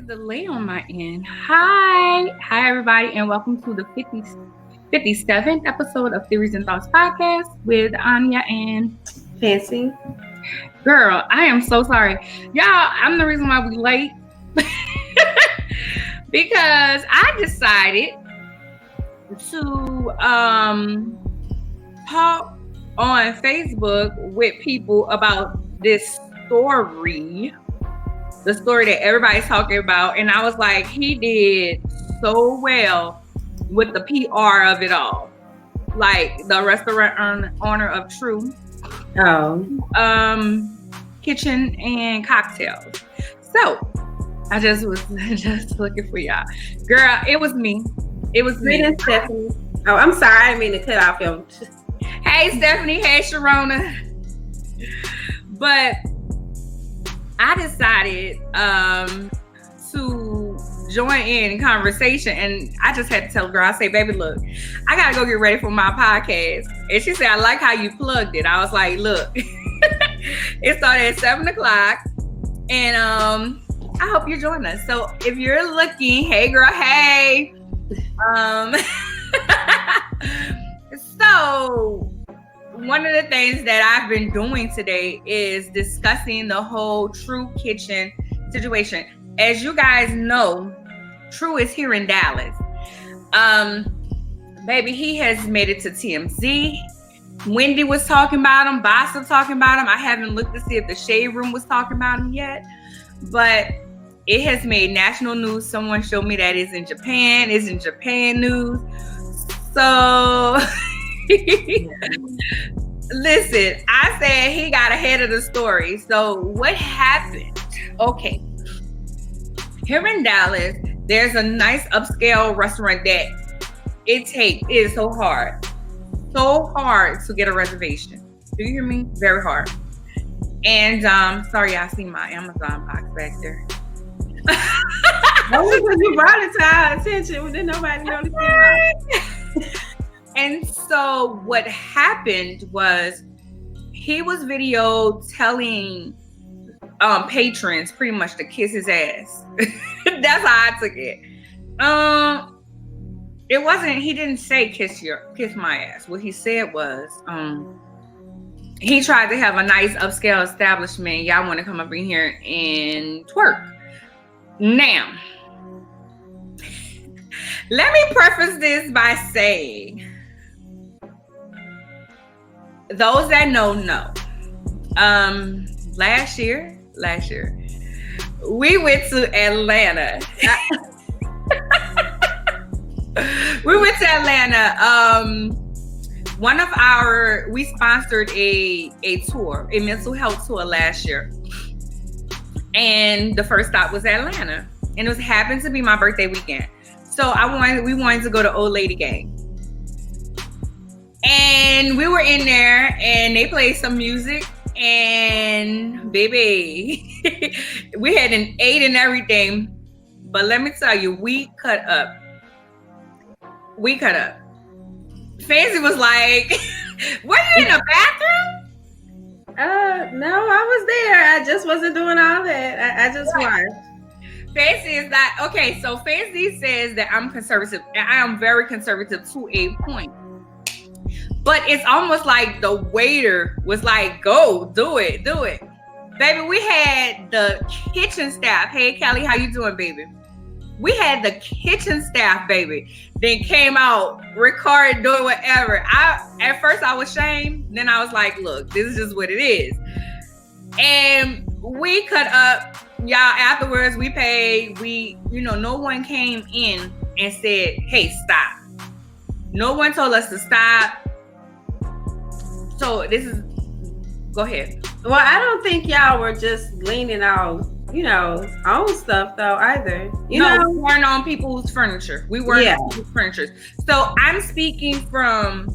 a delay on my end. Hi everybody, and welcome to the 57th episode of Theories and Thoughts podcast with Anya and Fancy. Girl, I am so sorry. Y'all, I'm the reason why we late. Because I decided to talk on Facebook with people about this story. The story that everybody's talking about. And I was like, he did so well with the PR of it all. Like the restaurant owner of True. Kitchen and cocktails. So I just was just looking for y'all. Girl, it was me. It was me. Stephanie. Oh, I'm sorry. I didn't mean to cut off him. Hey, Stephanie. Hey, Sharona. But I decided to join in conversation, and I just had to tell the girl, I say, baby, look, I gotta go get ready for my podcast. And she said, I like how you plugged it. I was like, look, it started at 7:00, and I hope you join us. So if you're looking, hey girl, hey. So one of the things that I've been doing today is discussing the whole True Kitchen situation. As you guys know, True is here in Dallas. Baby, he has made it to TMZ. Wendy was talking about him. Boss was talking about him. I haven't looked to see if the Shade Room was talking about him yet. But it has made national news. Someone showed me that it's in Japan. It's in Japan news. So... Listen, I said he got ahead of the story. So what happened? Okay. Here in Dallas, there's a nice upscale restaurant that it is so hard to get a reservation. Do you hear me? Very hard. And sorry, I see my Amazon box back there. Oh, because you brought it to our attention. Didn't nobody notice it? And so what happened was he was videoed telling patrons pretty much to kiss his ass. That's how I took it. It wasn't, he didn't say kiss my ass. What he said was he tried to have a nice upscale establishment. Y'all want to come up in here and twerk. Now, let me preface this by saying, those that know. Last year, we went to Atlanta. We sponsored a tour, a mental health tour last year. And the first stop was Atlanta. And it happened to be my birthday weekend. So we wanted to go to Old Lady Gang. And we were in there and they played some music, and baby, we had an 8 and everything. But let me tell you, we cut up. Fancy was like, were you in the bathroom? No, I was there. I just wasn't doing all that. I just watched. Fancy is like, okay, so Fancy says that I'm conservative. And I am very conservative to a point. But it's almost like the waiter was like, go, do it. Baby, we had the kitchen staff. Hey, Kelly, how you doing, baby? We had the kitchen staff, baby. Then came out, recorded, doing whatever. At first I was ashamed. Then I was like, look, this is just what it is. And we cut up. Y'all, afterwards, we paid. No one came in and said, hey, stop. No one told us to stop. So go ahead. Well, I don't think y'all were just leaning on, own stuff though either. We weren't on people's furniture. We weren't on people's furniture. So I'm speaking from,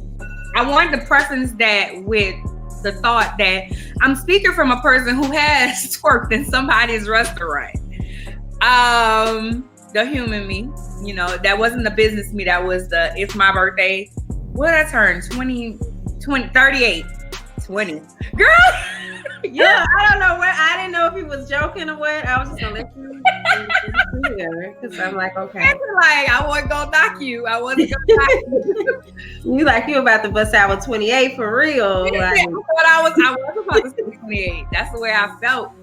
I wanted to preface that with the thought that I'm speaking from a person who has twerked in somebody's restaurant. The human me, that wasn't the business me. That was it's my birthday. What did I turn? 38. 20. Girl! Yeah, I don't know what. I didn't know if he was joking or what. I was just gonna let you together because I'm like, okay. Like I wasn't gonna knock you. I wasn't gonna knock you. You like you about to bust out with 28 for real. Like, I was about to say 28. That's the way I felt.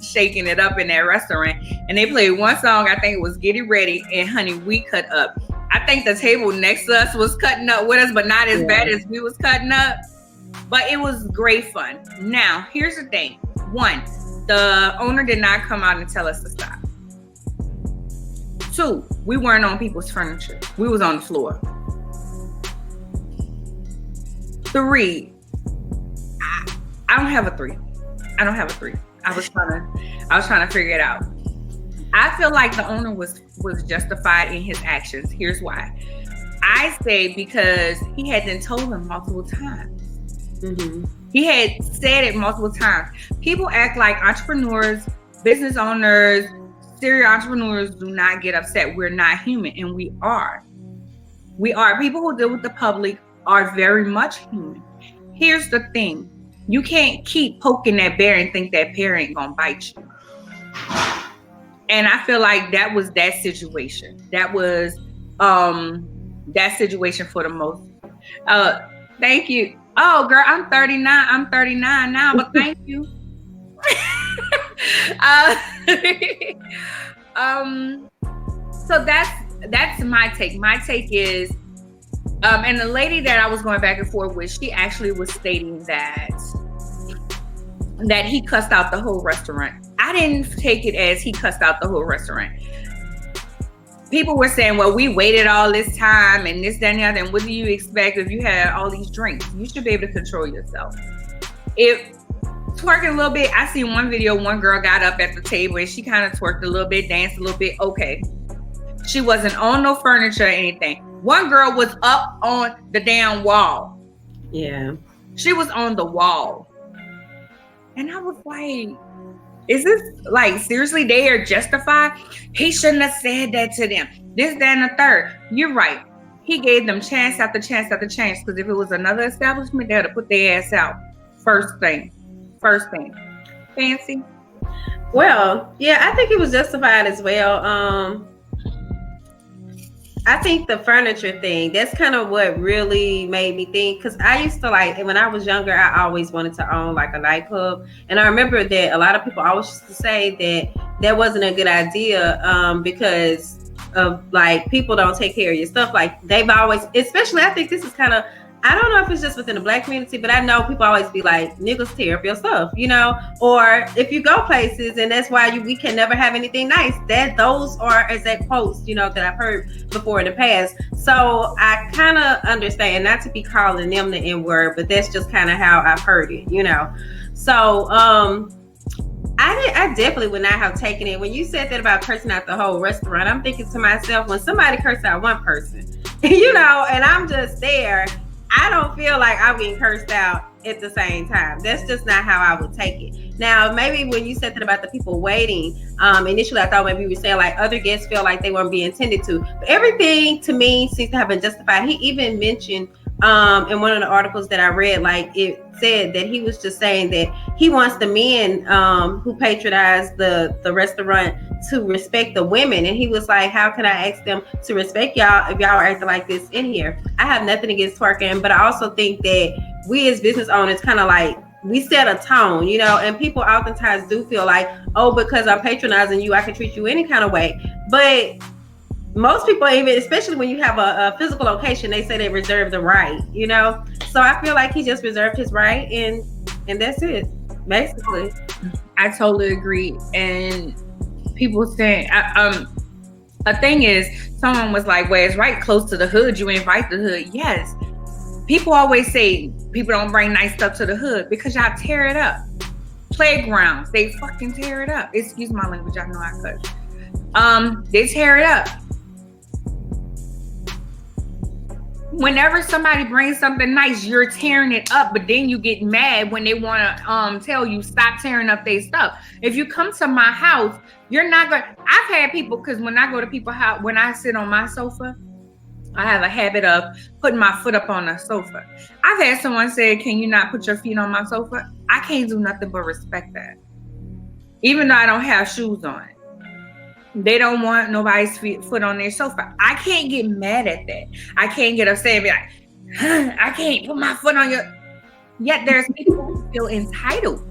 Shaking it up in that restaurant, and they played one song. I think it was "Get It Ready," and honey, we cut up. I think the table next to us was cutting up with us, but not as bad as we was cutting up. But it was great fun. Now, here's the thing. One, the owner did not come out and tell us to stop. Two, we weren't on people's furniture. We was on the floor. Three, I don't have a three. I don't have a three. I was trying to figure it out. I feel like the owner was justified in his actions. Here's why. I say because he had been told them multiple times. Mm-hmm. He had said it multiple times. People act like entrepreneurs, business owners, serial entrepreneurs do not get upset. We're not human, and we are. We are. People who deal with the public are very much human. Here's the thing. You can't keep poking that bear and think that bear ain't gonna bite you. And I feel like that was that situation. That was that situation for the most. Thank you. Oh, girl, I'm 39. I'm 39 now, but thank you. So that's my take. My take is, and the lady that I was going back and forth with, she actually was stating that he cussed out the whole restaurant. I didn't take it as he cussed out the whole restaurant. People were saying, well, we waited all this time and this, that, and the other. And what do you expect if you had all these drinks? You should be able to control yourself. If twerking a little bit, I seen one video, one girl got up at the table and she kind of twerked a little bit, danced a little bit. Okay. She wasn't on no furniture or anything. One girl was up on the damn wall. Yeah. She was on the wall. And I was like, is this like seriously they are justified? He shouldn't have said that to them. This, that, and the third. You're right. He gave them chance after chance after chance, because if it was another establishment, they would have put their ass out. First thing. Fancy? Well, yeah, I think it was justified as well. I think the furniture thing, that's kind of what really made me think, because I used to like, when I was younger, I always wanted to own like a nightclub. And I remember that a lot of people always used to say that wasn't a good idea because of like, people don't take care of your stuff. Like they've always, especially, I think this is kind of, I don't know if it's just within the Black community, but I know people always be like, niggas tear up your stuff, you know, or if you go places and that's why we can never have anything nice, that those are exact quotes, you know, that I've heard before in the past. So I kind of understand, not to be calling them the N-word, but that's just kind of how I've heard it, you know. So I definitely would not have taken it. When you said that about cursing out the whole restaurant, I'm thinking to myself, when somebody curses out one person, you know, and I'm just there, I don't feel like I'm getting cursed out at the same time. That's just not how I would take it. Now, maybe when you said that about the people waiting, initially I thought maybe you were saying like other guests feel like they weren't being attended to. But everything to me seems to have been justified. He even mentioned in one of the articles that I read, like it said that he was just saying that he wants the men who patronize the restaurant to respect the women. And he was like, how can I ask them to respect y'all if y'all are acting like this in here? I have nothing against twerking, but I also think that we as business owners kind of like, we set a tone, you know, and people oftentimes do feel like, oh, because I'm patronizing you, I can treat you any kind of way. But most people, even especially when you have a physical location, they say they reserve the right, you know. So I feel like he just reserved his right, and that's it, basically. I totally agree. And people saying, a thing is, someone was like, well, it's right close to the hood. You invite the hood. Yes. People always say people don't bring nice stuff to the hood because y'all tear it up. Playgrounds, they fucking tear it up. Excuse my language, I know I cuss. They tear it up. Whenever somebody brings something nice, you're tearing it up, but then you get mad when they want to tell you stop tearing up their stuff. If you come to my house, you're not going. I've had people, because when I go to people's house, when I sit on my sofa, I have a habit of putting my foot up on the sofa. I've had someone say, "Can you not put your feet on my sofa?" I can't do nothing but respect that. Even though I don't have shoes on. They don't want nobody's foot on their sofa. I can't get mad at that. I can't get upset and be like, I can't put my foot on your... Yet there's people who feel entitled.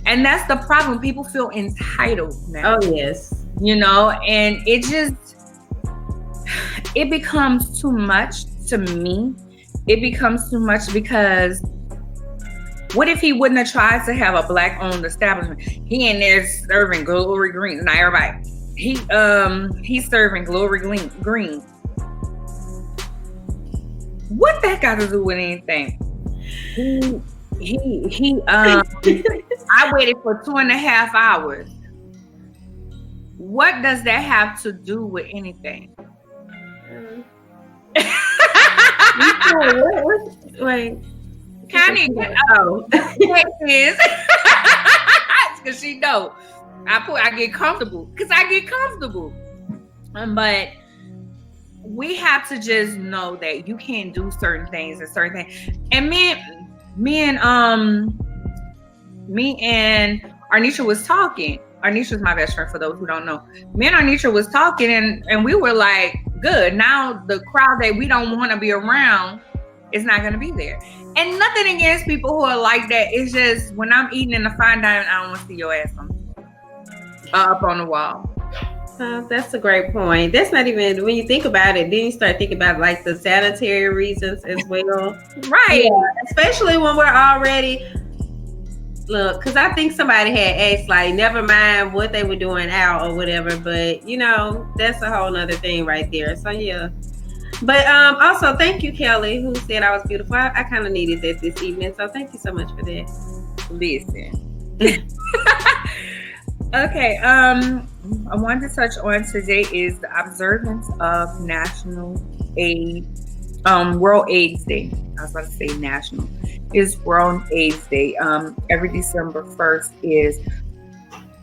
And that's the problem. People feel entitled now. Oh, yes. You know, and it becomes too much to me. It becomes too much because what if he wouldn't have tried to have a black-owned establishment? He in there serving Glory Green. Now everybody, he's serving Glory Green. What that got to do with anything? I waited for 2.5 hours. What does that have to do with anything? Wait. Connie, is because she know I get comfortable because I get comfortable, but we have to just know that you can't do certain things and certain things. And me and Arnisha was talking. Arnisha's my best friend for those who don't know. Me and Arnisha was talking and we were like, good. Now the crowd that we don't want to be around is not going to be there. And nothing against people who are like that. It's just when I'm eating in the fine dining, I don't want to see your ass up on the wall. That's a great point. That's not even, when you think about it, then you start thinking about like the sanitary reasons as well. Right. Yeah, especially when we're already, look, because I think somebody had asked, like, never mind what they were doing out or whatever, but you know, that's a whole nother thing right there. So yeah. But also thank you, Kelly, who said I was beautiful. I kind of needed that this evening. So thank you so much for that. Listen. Okay, I wanted to touch on today is the observance of National AIDS, World AIDS Day. I was about to say national. It's World AIDS Day. Every December 1st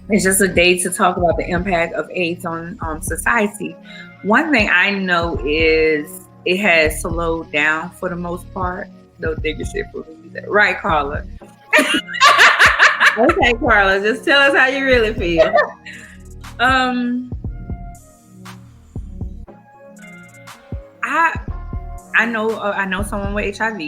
it's just a day to talk about the impact of AIDS on society. One thing I know is it has slowed down for the most part. Don't think it's shit for me. Right, Carla? Okay, Carla, just tell us how you really feel. I know someone with HIV.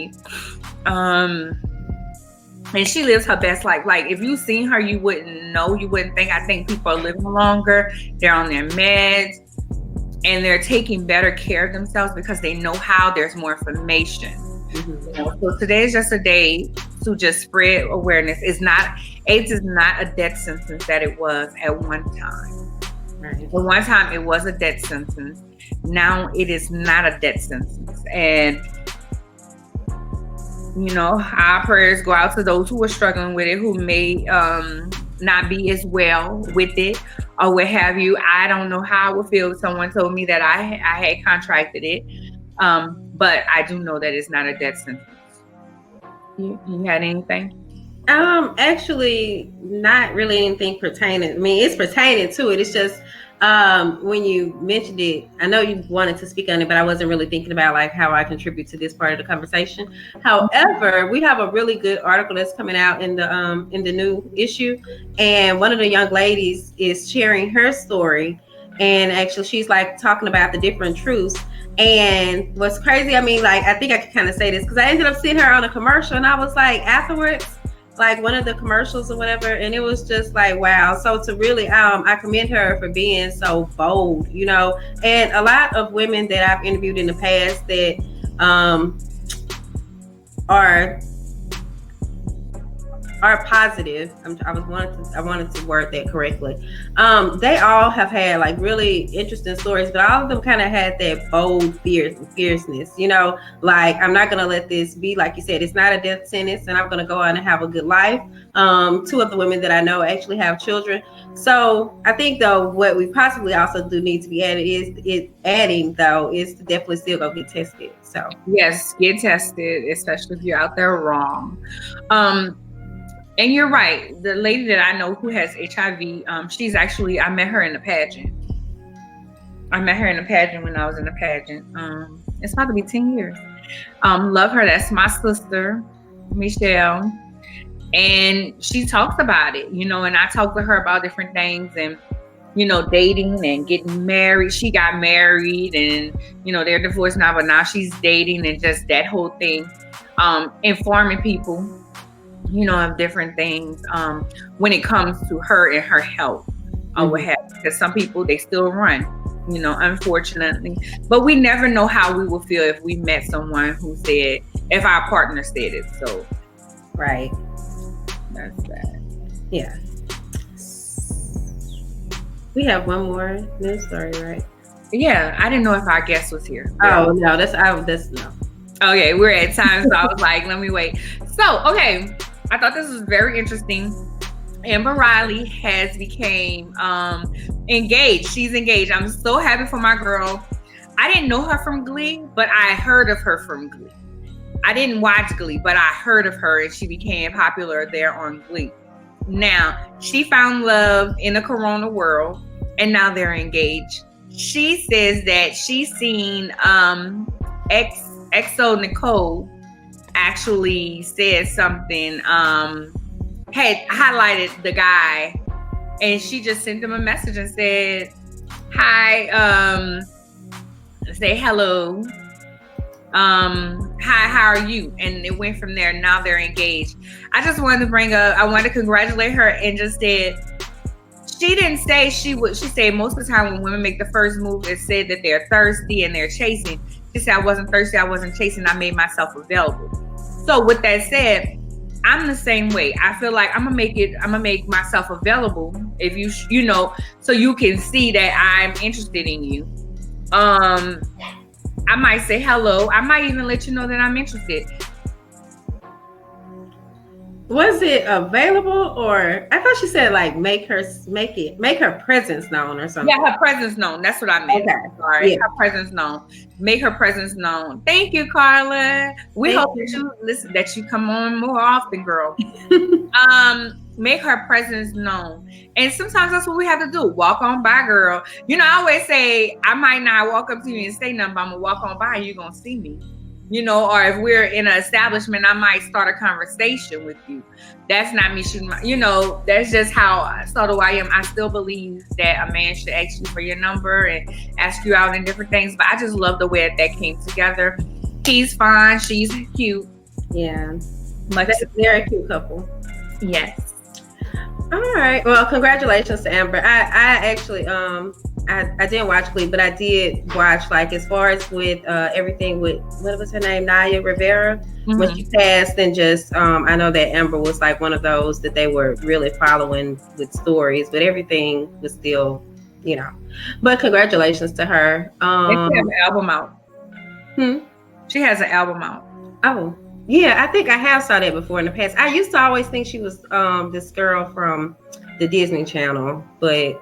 And she lives her best life. Like, if you seen her, you wouldn't know. You wouldn't think. I think people are living longer. They're on their meds. And they're taking better care of themselves because they know how. There's more information. Mm-hmm. You know, so today is just a day to just spread awareness. AIDS is not a death sentence that it was at one time. Right. At one time, it was a death sentence. Now it is not a death sentence. And you know, our prayers go out to those who are struggling with it, who may not be as well with it or what have you. I don't know how I would feel if someone told me that I had contracted it. But I do know that it's not a death sentence. You had anything? Actually, not really anything pertaining. I mean, it's pertaining to it. It's just when you mentioned it, I know you wanted to speak on it, but I wasn't really thinking about like how I contribute to this part of the conversation. However, we have a really good article that's coming out in the new issue, and one of the young ladies is sharing her story, and actually she's like talking about the different truths. And what's crazy, I mean, like, I think I can kind of say this because I ended up seeing her on a commercial, and I was like, afterwards, like one of the commercials or whatever, and it was just like, wow. So to really, I commend her for being so bold, you know. And a lot of women that I've interviewed in the past that are positive. I wanted to word that correctly. They all have had like really interesting stories, but all of them kind of had that bold fierceness, you know, like, I'm not going to let this be, like you said, it's not a death sentence, and I'm going to go on and have a good life. Two of the women that I know actually have children. So I think though, what we possibly also do need to be added is to definitely still go get tested. So yes, get tested, especially if you're out there wrong. And you're right. The lady that I know who has HIV, she's actually, I met her in a pageant. When I was in a pageant. It's about to be 10 years. Love her. That's my sister, Michelle. And she talks about it, you know, and I talk to her about different things and, you know, dating and getting married. She got married and, you know, they're divorced now, but now she's dating and just that whole thing. Informing people, you know, of different things when it comes to her and her health or what have you. Because some people, they still run, you know, unfortunately. But we never know how we will feel if we met someone who said, if our partner said it. So, right. That's that. Yeah. We have one more news story, right? Yeah, I didn't know if our guest was here. Oh no, that's no. Okay, we're at time, so I was like, let me wait. So, okay, I thought this was very interesting. Amber Riley has became engaged. She's engaged. I'm so happy for my girl. I didn't know her from Glee, but I heard of her from Glee. I didn't watch Glee, but I heard of her, and she became popular there on Glee. Now, she found love in the Corona world, and now they're engaged. She says that she's seen EXO Nicole actually said something, had highlighted the guy, and she just sent him a message and said, hi, say hello. Hi, how are you? And it went from there. Now they're engaged. I just wanted to bring up, I wanted to congratulate her and just said, she didn't say she would, she said most of the time when women make the first move, it said that they're thirsty and they're chasing. She said, I wasn't thirsty, I wasn't chasing, I made myself available. So with that said, I'm the same way. I feel like I'm gonna make myself available if you know, so you can see that I'm interested in you. I might say hello. I might even let you know that I'm interested. Was it available, or I thought she said like make her presence known or something? Yeah, her presence known. That's what I meant. Okay. Sorry, Yeah. her presence known. Make her presence known. Thank you, Carla. We hope that you listen, that you come on more often, girl. Make her presence known. And sometimes that's what we have to do. Walk on by, girl. You know, I always say I might not walk up to you and say nothing, but I'm gonna walk on by and you're gonna see me. You know, or if we're in an establishment, I might start a conversation with you. That's not me shooting my, you know, that's just how subtle I am. I still believe that a man should ask you for your number and ask you out in different things. But I just love the way that came together. He's fine. She's cute. Yeah. They're a cute couple. Yes. All right. Well, congratulations to Amber. I actually I didn't watch Glee, but I did watch, like, as far as with everything with, what was her name, Naya Rivera, when she passed, and just I know that Amber was like one of those that they were really following with stories, but everything was still, you know. But congratulations to her. They have an album out. She has an album out. Oh. Yeah, I think I have saw that before in the past. I used to always think she was this girl from the Disney Channel, but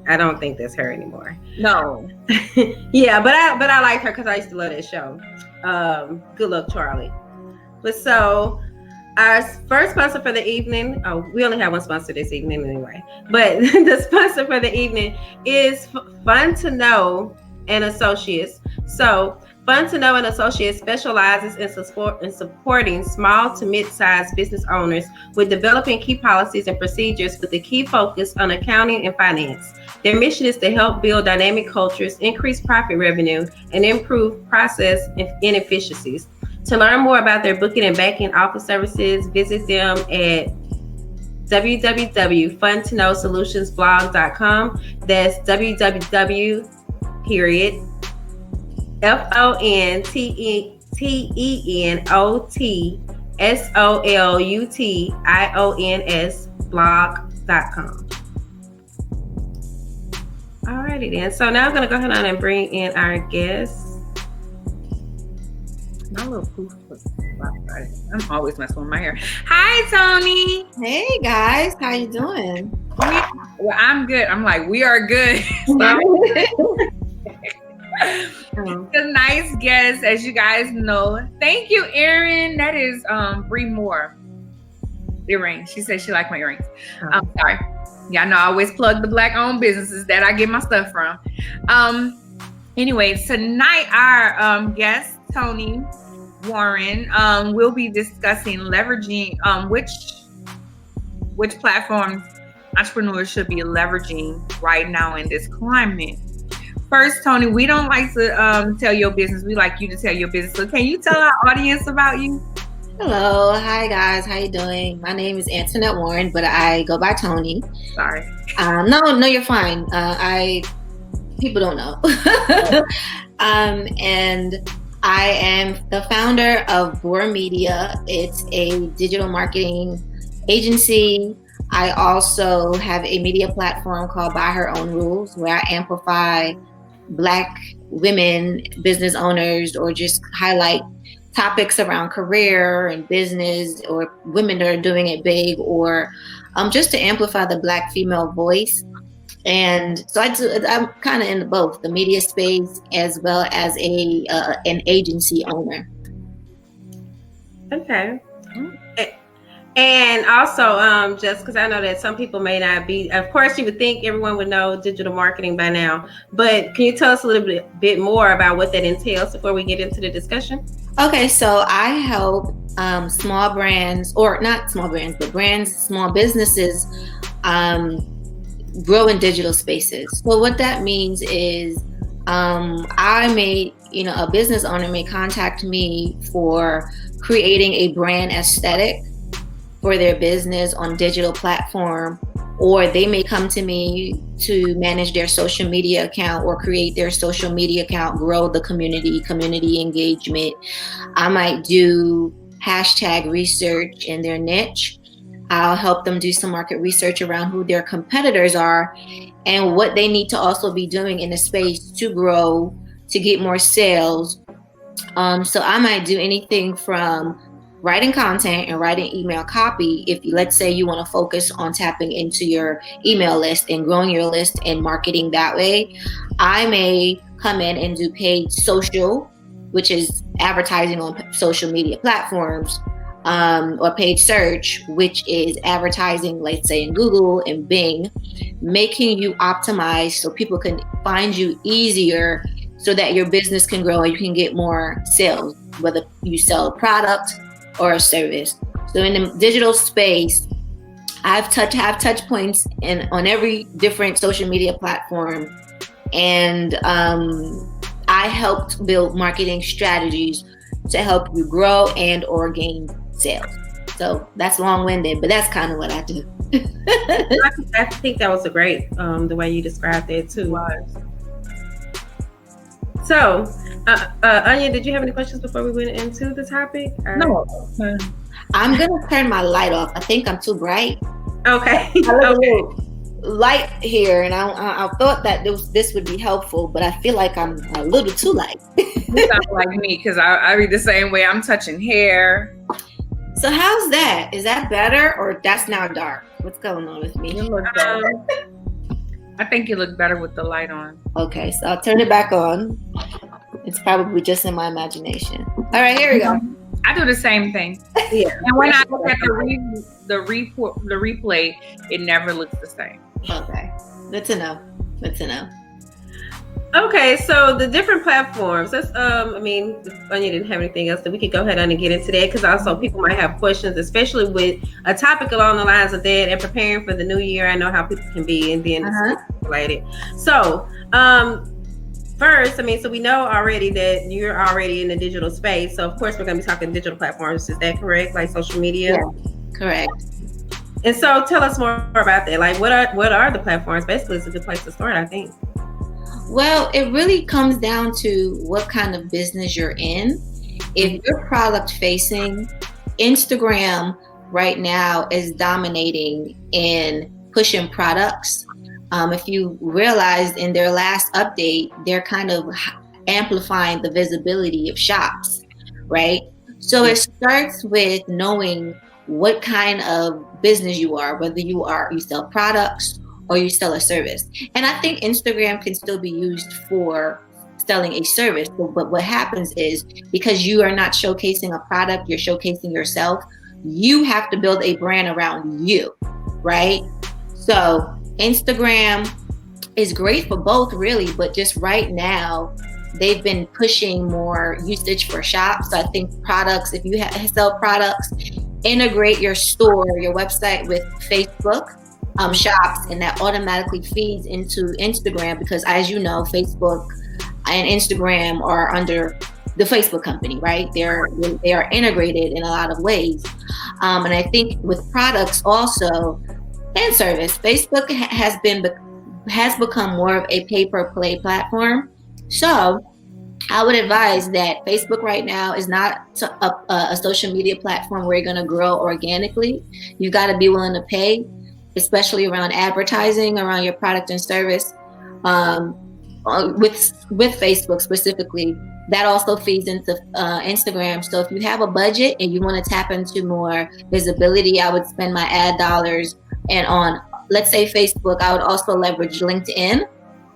I don't think that's her anymore. No. Yeah, but I like her because I used to love that show. Good Luck, Charlie. But so our first sponsor for the evening, we only have one sponsor this evening anyway, but the sponsor for the evening is Fun to Know and Associates. So Fun to Know and Associates specializes in supporting small to mid-sized business owners with developing key policies and procedures with a key focus on accounting and finance. Their mission is to help build dynamic cultures, increase profit revenue, and improve process inefficiencies. To learn more about their booking and banking office services, visit them at www.funtonowsolutionsblog.com. That's www.FONTENOSOLUTIONS Alrighty then. So now I'm gonna go ahead on and bring in our guest. My little poof. I'm always messing with my hair. Hi, Toni. Hey guys, how you doing? Well, I'm good. I'm like, we are good. A nice guest, as you guys know. Thank you, Erin. That is Bree Moore earrings. She said she liked my earrings. I'm sorry. Y'all know I always plug the Black-owned businesses that I get my stuff from. Anyway, tonight our guest Toni Warren will be discussing leveraging which platforms entrepreneurs should be leveraging right now in this climate. First, Toni, we don't like to tell your business. We like you to tell your business. So can you tell our audience about you? Hello. Hi, guys. How you doing? My name is Antoinette Warren, but I go by Toni. Sorry. No, you're fine. People don't know. And I am the founder of BHOR Media. It's a digital marketing agency. I also have a media platform called By Her Own Rules, where I amplify Black women, business owners, or just highlight topics around career and business, or women that are doing it big, or just to amplify the Black female voice. And so I'm kind of in both the media space as well as an agency owner. Okay. And also, just because I know that some people may not be, of course, you would think everyone would know digital marketing by now, but can you tell us a little bit more about what that entails before we get into the discussion? Okay, so I help small brands, or not small brands, but brands, small businesses grow in digital spaces. So what that means is a business owner may contact me for creating a brand aesthetic for their business on digital platform, or they may come to me to manage their social media account or create their social media account, grow the community engagement. I might do hashtag research in their niche. I'll help them do some market research around who their competitors are and what they need to also be doing in the space to grow, to get more sales. So I might do anything from writing content and writing email copy. If let's say you want to focus on tapping into your email list and growing your list and marketing that way, I may come in and do paid social, which is advertising on social media platforms, or paid search, which is advertising, let's say in Google and Bing, making you optimize so people can find you easier so that your business can grow and you can get more sales, whether you sell a product or a service. So in the digital space, I have touch points on every different social media platform, and I helped build marketing strategies to help you grow and or gain sales. So that's long-winded, but that's kind of what I do. I think that was a great the way you described it too. So, Anya, did you have any questions before we went into the topic? No. I'm gonna turn my light off. I think I'm too bright. Okay. Okay. Light here, and I thought that this would be helpful, but I feel like I'm a little too light. You sound like me, because I read the same way. I'm touching hair. So how's that? Is that better, or that's now dark? What's going on with me? You look better. I think you look better with the light on. Okay, so I'll turn it back on. It's probably just in my imagination. All right, here we go. I do the same thing. Yeah. And when I look at the replay, it never looks the same. Okay, good to know. Okay, so the different platforms. Let's if Anya didn't have anything else, then we could go ahead and get into that, because also people might have questions, especially with a topic along the lines of that and preparing for the new year. I know how people can be, and then related. So, first, so we know already that you're already in the digital space. So of course we're going to be talking digital platforms. Is that correct? Like social media? Yeah, correct. And so tell us more about that. Like what are the platforms? Basically, it's a good place to start, I think. Well, it really comes down to what kind of business you're in. If you're product facing, Instagram right now is dominating in pushing products. If you realized in their last update, they're kind of amplifying the visibility of shops, right? So it starts with knowing what kind of business you are, whether you sell products or you sell a service. And I think Instagram can still be used for selling a service. But what happens is, because you are not showcasing a product, you're showcasing yourself, you have to build a brand around you, right? So Instagram, is great for both, really, but just right now, they've been pushing more usage for shops. So I think products, if you sell products, integrate your store, your website with Facebook shops, and that automatically feeds into Instagram, because as you know, Facebook and Instagram are under the Facebook company, right? They are integrated in a lot of ways. And I think with products also and service, Facebook has become more of a pay-per-play platform. So I would advise that Facebook right now is not a social media platform where you're going to grow organically. You got to be willing to pay, especially around advertising, around your product and service. With Facebook specifically, that also feeds into Instagram. So if you have a budget and you want to tap into more visibility, I would spend my ad dollars. And on, let's say, Facebook, I would also leverage LinkedIn.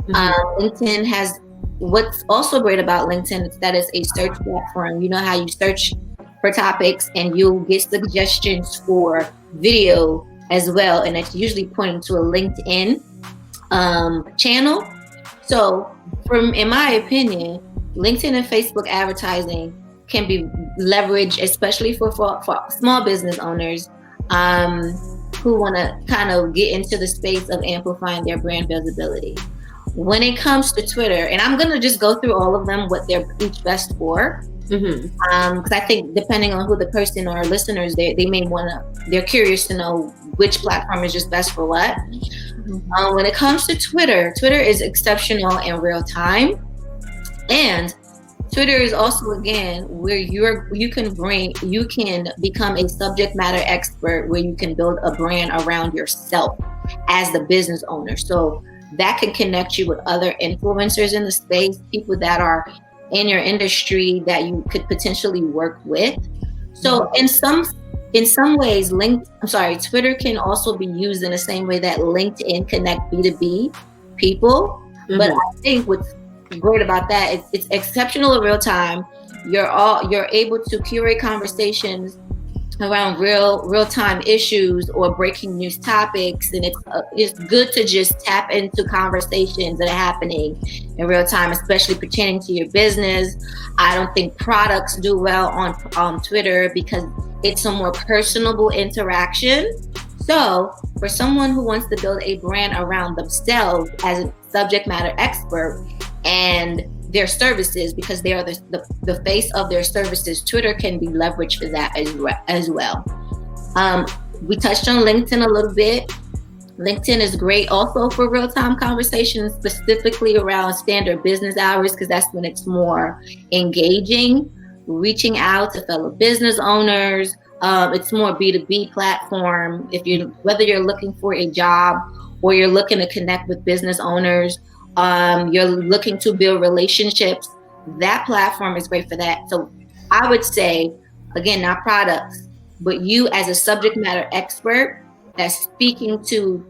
LinkedIn has, what's also great about LinkedIn is that it's a search platform. You know how you search for topics and you'll get suggestions for video as well. And it's usually pointing to a LinkedIn channel. So in my opinion, LinkedIn and Facebook advertising can be leveraged, especially for small business owners who want to kind of get into the space of amplifying their brand visibility. When it comes to Twitter, and I'm going to just go through all of them, what they're each best for. Because I think depending on who the person or listeners, they may they're curious to know which platform is just best for what. When it comes to Twitter is exceptional in real time. And Twitter is also, again, where you can become a subject matter expert, where you can build a brand around yourself as the business owner. So that can connect you with other influencers in the space, people that are in your industry that you could potentially work with. So in some ways, Twitter can also be used in the same way that LinkedIn connect B2B people. But I think what's great about that, it's exceptional in real time. You're able to curate conversations around real time issues or breaking news topics, and it's good to just tap into conversations that are happening in real time, especially pertaining to your business. I don't think products do well on Twitter because it's a more personable interaction. So for someone who wants to build a brand around themselves as a subject matter expert and their services, because they are the face of their services, Twitter can be leveraged for that as well. We touched on LinkedIn a little bit. LinkedIn is great also for real-time conversations, specifically around standard business hours, because that's when it's more engaging, reaching out to fellow business owners. It's more B2B platform. Whether you're looking for a job or you're looking to connect with business owners, you're looking to build relationships, that platform is great for that. So I would say, again, not products, but you as a subject matter expert that's speaking to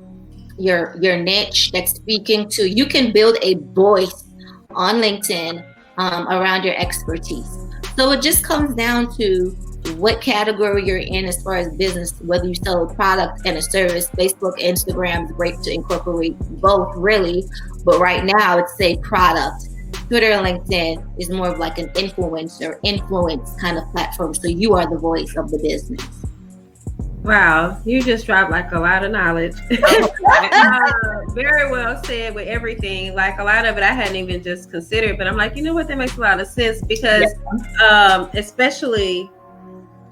your niche, you can build a voice on LinkedIn around your expertise. So it just comes down to what category you're in as far as business, whether you sell a product and a service. Facebook, Instagram is great to incorporate both, really. But right now, it's a product. Twitter and LinkedIn is more of like an influence kind of platform. So you are the voice of the business. Wow, you just dropped like a lot of knowledge. Very well said with everything. Like a lot of it I hadn't even just considered, but I'm like, you know what, that makes a lot of sense because especially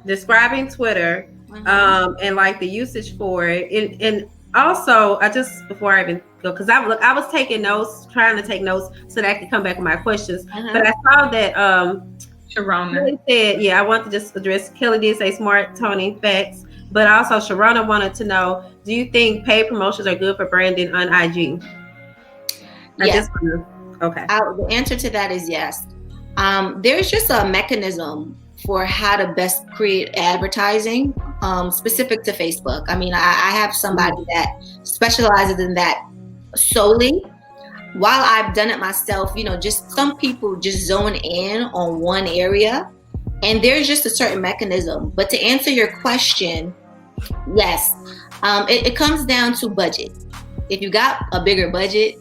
describing Twitter and like the usage for it. And also, before I even go, because I was taking notes, trying to take notes so that I could come back with my questions. But I saw that Sharona said, I want to just address, Kelly did say smart, Toni, facts. But also Sharona wanted to know, do you think paid promotions are good for branding on IG? Yes. Okay. The answer to that is yes. There's just a mechanism for how to best create advertising specific to Facebook. I mean, I have somebody that specializes in that solely. While I've done it myself, just some people just zone in on one area, and there's just a certain mechanism. But to answer your question, yes, it comes down to budget. If you got a bigger budget,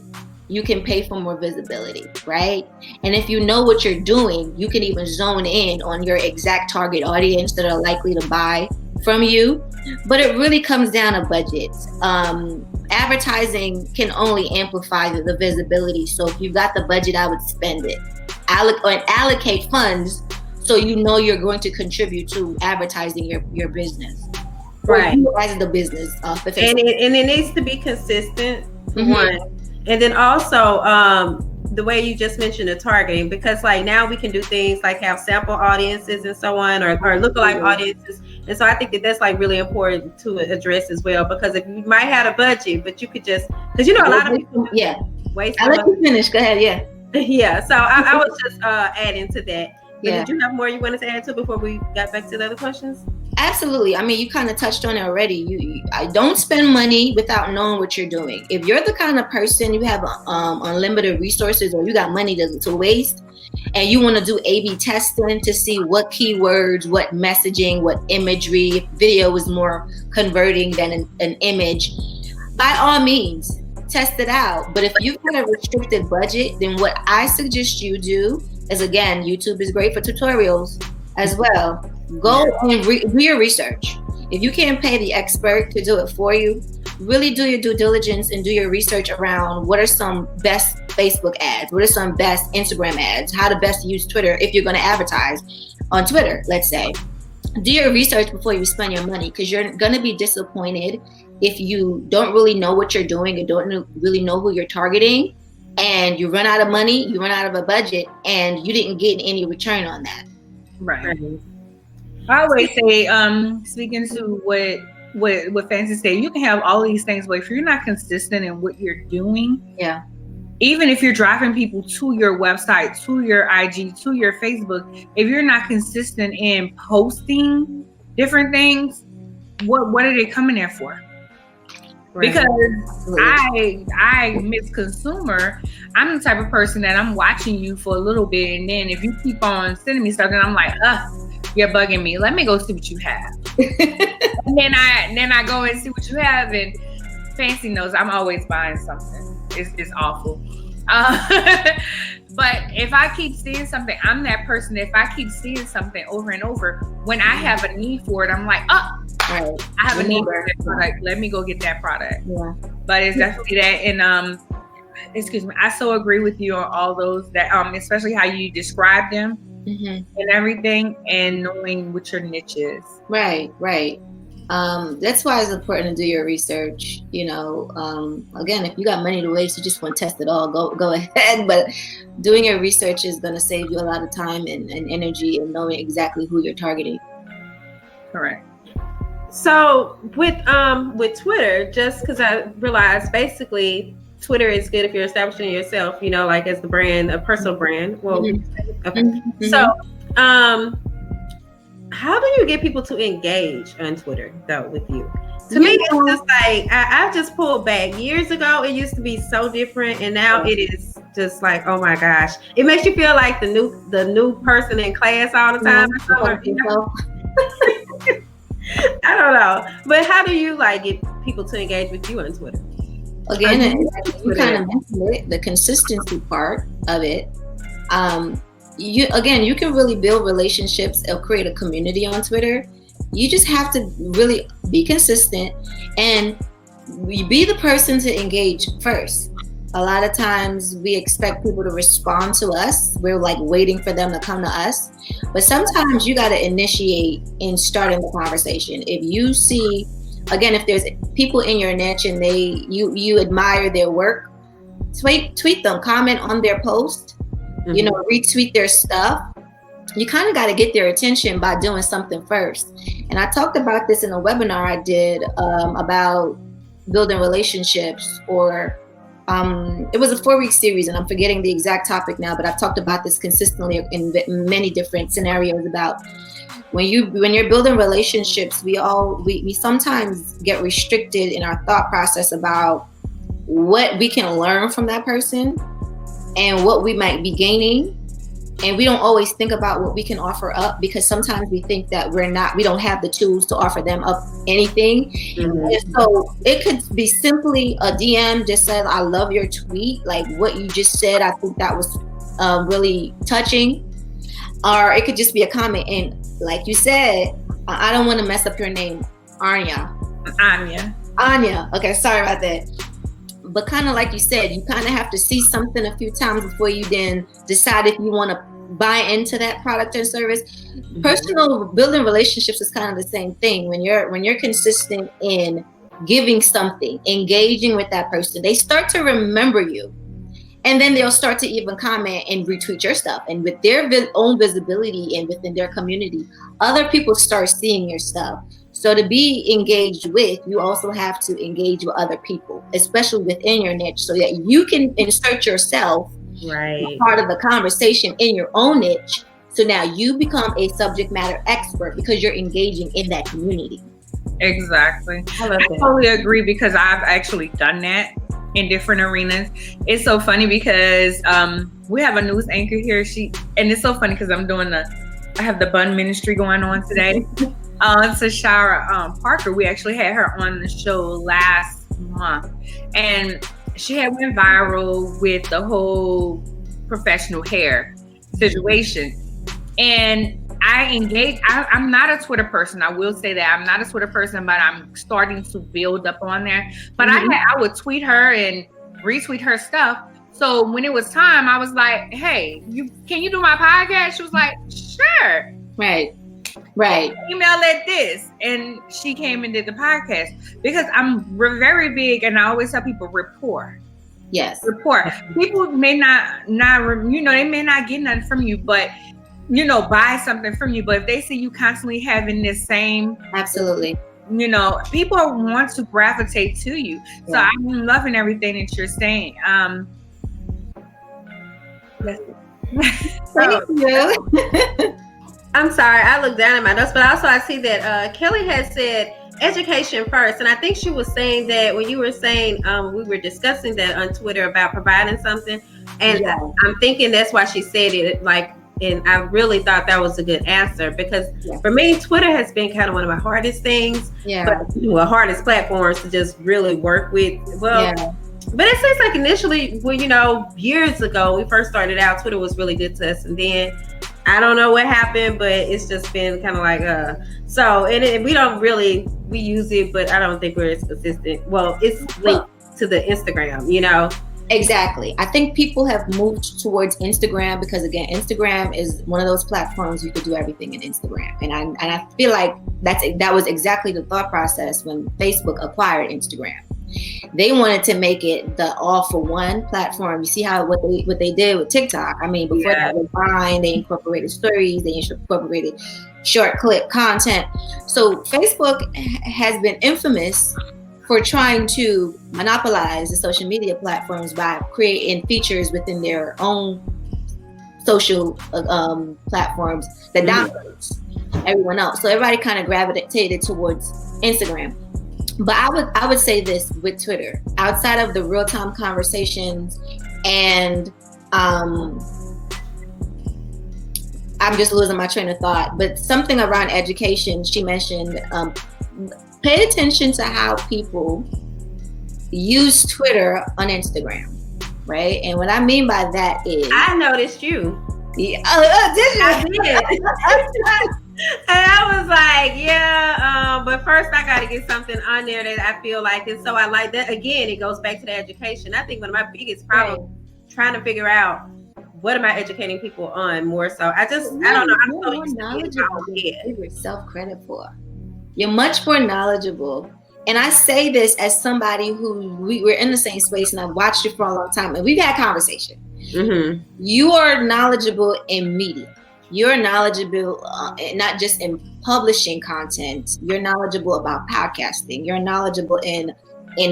you can pay for more visibility, right? And if you know what you're doing, you can even zone in on your exact target audience that are likely to buy from you. But it really comes down to budgets. Advertising can only amplify the visibility. So if you've got the budget, I would spend it. Allocate funds so you know you're going to contribute to advertising your business. Right. As the business. And it needs to be consistent, one. And then also the way you just mentioned the targeting, because like now we can do things like have sample audiences and so on, or lookalike audiences. And so I think that that's like really important to address as well, because if you might have a budget, but you could just, because you know a lot of people waste. I'll let you finish. Go ahead. Yeah. Yeah. So I was just adding to that. But Yeah. did you have more you wanted to add to before we got back to the other questions? Absolutely. I mean, you kind of touched on it already. I don't spend money without knowing what you're doing. If you're the kind of person, you have unlimited resources, or you got money to waste, and you want to do A/B testing to see what keywords, what messaging, what imagery, if video is more converting than an image, by all means, test it out. But if you've got a restricted budget, then what I suggest you do is, again, YouTube is great for tutorials as well. Go and do your research. If you can't pay the expert to do it for you, really do your due diligence and do your research around what are some best Facebook ads, what are some best Instagram ads, how to best use Twitter if you're going to advertise on Twitter, let's say. Do your research before you spend your money, because you're going to be disappointed if you don't really know what you're doing and don't really know who you're targeting, and you run out of money, you run out of a budget, and you didn't get any return on that. Right. I always say, speaking to what Fancy say, you can have all these things, but if you're not consistent in what you're doing, even if you're driving people to your website, to your IG, to your Facebook, if you're not consistent in posting different things, what are they coming there for? Right. Because I miss consumer. I'm the type of person that I'm watching you for a little bit, and then if you keep on sending me stuff, then I'm like, you're bugging me. Let me go see what you have. And then I go and see what you have, and Fancy knows I'm always buying something. It's awful. But if I keep seeing something, I'm that person. If I keep seeing something over and over, when I have a need for it, I'm like, I have a need for that product. Let me go get that product. Yeah. But it's definitely that. And excuse me, I so agree with you on all those that especially how you describe them and everything, and knowing what your niche is. Right. That's why it's important to do your research. You know, again, if you got money to waste, you just want to test it all, go ahead. But doing your research is going to save you a lot of time and energy, and knowing exactly who you're targeting. Correct. So with Twitter, just because I realized basically Twitter is good if you're establishing yourself, you know, like as the brand, a personal brand. Well, okay. So, how do you get people to engage on Twitter though with you? To me, it's just like I've just pulled back. Years ago, it used to be so different, and now it is just like, oh my gosh, it makes you feel like the new person in class all the time. I don't know, but how do you like get people to engage with you on Twitter? Again, you kind of mentioned it, the consistency part of it. You can really build relationships or create a community on Twitter. You just have to really be consistent and be the person to engage first. A lot of times we expect people to respond to us. We're like waiting for them to come to us. But sometimes you got to initiate in starting the conversation. If you see, again, if there's people in your niche and you admire their work, tweet them, comment on their post, retweet their stuff. You kind of got to get their attention by doing something first. And I talked about this in a webinar I did about building relationships, or it was a 4-week series, and I'm forgetting the exact topic now, but I've talked about this consistently in many different scenarios about when you're building relationships, we sometimes get restricted in our thought process about what we can learn from that person and what we might be gaining. And we don't always think about what we can offer up, because sometimes we think that we don't have the tools to offer them up anything. And so it could be simply a DM just said, I love your tweet. Like what you just said, I think that was really touching. Or it could just be a comment. And like you said, I don't want to mess up your name, Anya. Okay, sorry about that. But kind of like you said, you kind of have to see something a few times before you then decide if you want to buy into that product or service. Personal building relationships is kind of the same thing. When you're consistent in giving something, engaging with that person, they start to remember you. And then they'll start to even comment and retweet your stuff. And with their own visibility and within their community, other people start seeing your stuff. So to be engaged with, you also have to engage with other people, especially within your niche, so that you can insert yourself part of the conversation in your own niche. So now you become a subject matter expert because you're engaging in that community. Exactly. I totally agree, because I've actually done that in different arenas. It's so funny because we have a news anchor here. And it's so funny because I have the bun ministry going on today. Tashara Parker, we actually had her on the show last month, and she had went viral with the whole professional hair situation. And I engaged. I'm not a Twitter person. I will say that I'm not a Twitter person, but I'm starting to build up on there. But I would tweet her and retweet her stuff. So when it was time, I was like, "Hey, can you do my podcast?" She was like, "Sure." Right. Email at this. And she came and did the podcast, because I'm very big, and I always tell people rapport. Yes. Rapport. People may not, they may not get nothing from you, but, buy something from you. But if they see you constantly having this same. Absolutely. People want to gravitate to you. So I'm loving everything that you're saying. Thank you. I'm sorry, I looked down at my notes, but also I see that Kelly has said education first. And I think she was saying that when you were saying, we were discussing that on Twitter about providing something. And I'm thinking that's why she said it, and I really thought that was a good answer, because for me, Twitter has been kind of one of my hardest things, hardest platforms to just really work with. But it seems like initially, years ago, we first started out, Twitter was really good to us. And then I don't know what happened, but it's just been kind of like, so, and we use it, but I don't think we're as consistent. Well, it's linked to the Instagram, Exactly. I think people have moved towards Instagram because, again, Instagram is one of those platforms you could do everything in Instagram. And I feel like that was exactly the thought process when Facebook acquired Instagram. They wanted to make it the all-for-one platform. You see what they did with TikTok. I mean, before that was Vine, they incorporated stories, they incorporated short clip content. So Facebook has been infamous for trying to monopolize the social media platforms by creating features within their own social platforms that dominates everyone else. So everybody kind of gravitated towards Instagram. But I would say this with Twitter, outside of the real-time conversations, and I'm just losing my train of thought, but something around education, she mentioned, pay attention to how people use Twitter on Instagram, right? And what I mean by that is... I noticed you. Yeah. Did you? I did. And I was like, but first I got to get something on there that I feel like, and so I like that. Again, it goes back to the education. I think one of my biggest problems trying to figure out what am I educating people on more so. I don't know. I'm so more knowledgeable than you give yourself credit for. You're much more knowledgeable. And I say this as somebody who we're in the same space, and I've watched you for a long time, and we've had conversation. Mm-hmm. You are knowledgeable in media. You're knowledgeable not just in publishing content. You're knowledgeable about podcasting. You're knowledgeable in